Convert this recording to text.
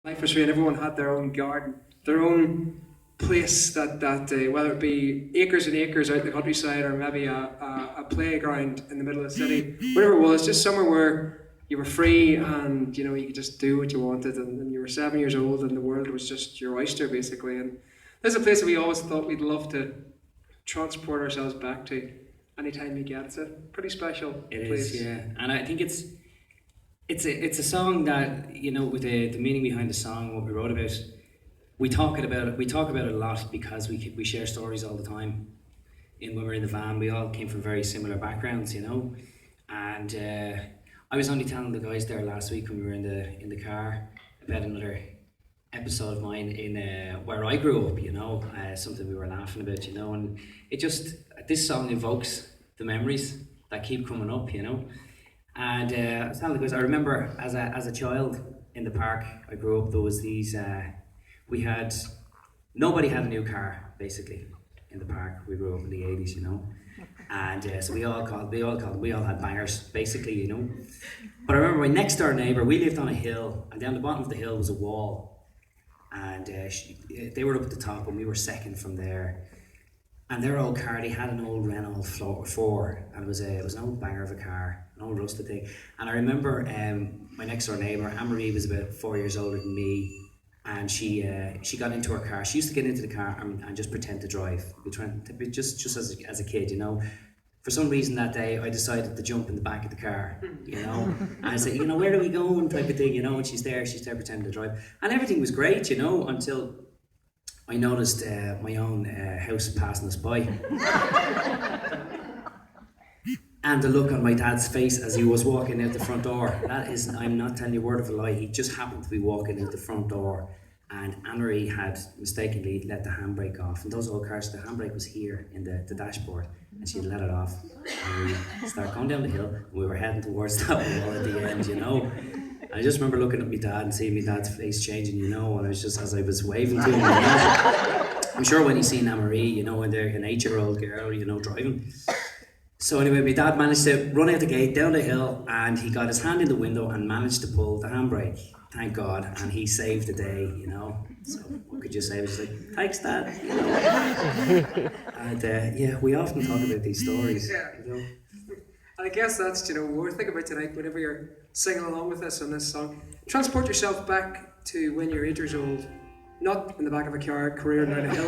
Life was great. Everyone had their own garden, their own place that whether it be acres and acres out in the countryside or maybe a playground in the middle of the city, whatever it was, just somewhere where you were free and you could just do what you wanted, and you were 7 years old and the world was just your oyster basically. And this is a place that we always thought we'd love to transport ourselves back to anytime we get. It's a pretty special place. It is, yeah, and I think it's a song that with the meaning behind the song and what we wrote about. We talk about it a lot because we share stories all the time. And when we're in the van, we all came from very similar backgrounds, And I was only telling the guys there last week when we were in the car about another episode of mine in where I grew up, something we were laughing about, and this song evokes the memories that keep coming up, And I was telling the guys, I remember as a child in the park I grew up, there was these, nobody had a new car basically in the park. We grew up in the 80s, and so we all had bangers basically, But I remember my next door neighbour, we lived on a hill, and down the bottom of the hill was a wall, and they were up at the top and we were second from there. And their old car, they had an old Renault 4, and it was an old banger of a car, an old rusted thing. And I remember my next door neighbour, Anne-Marie, was about 4 years older than me, and she got into her car. She used to get into the car and just pretend to drive, just as a kid, For some reason that day, I decided to jump in the back of the car, and I said, where are we going, type of thing, and she's there pretending to drive, and everything was great, until I noticed my own house passing us by. And the look on my dad's face as he was walking out the front door. I'm not telling you a word of a lie, he just happened to be walking out the front door, and Anne-Marie had mistakenly let the handbrake off. And those old cars, the handbrake was here in the dashboard, and she let it off. And we started going down the hill, and we were heading towards that wall at the end, I just remember looking at my dad and seeing my dad's face changing, and I was just, as I was waving to him, I'm sure when he seen Anne-Marie, when they're an 8-year-old girl, driving. So anyway, my dad managed to run out the gate, down the hill, and he got his hand in the window and managed to pull the handbrake. Thank God, and he saved the day, So what could you say? It was like, thanks, Dad, And we often talk about these stories, And I guess that's, what we're thinking about tonight, whenever you're singing along with us on this song. Transport yourself back to when you're 8 years old, not in the back of a car careering down a hill.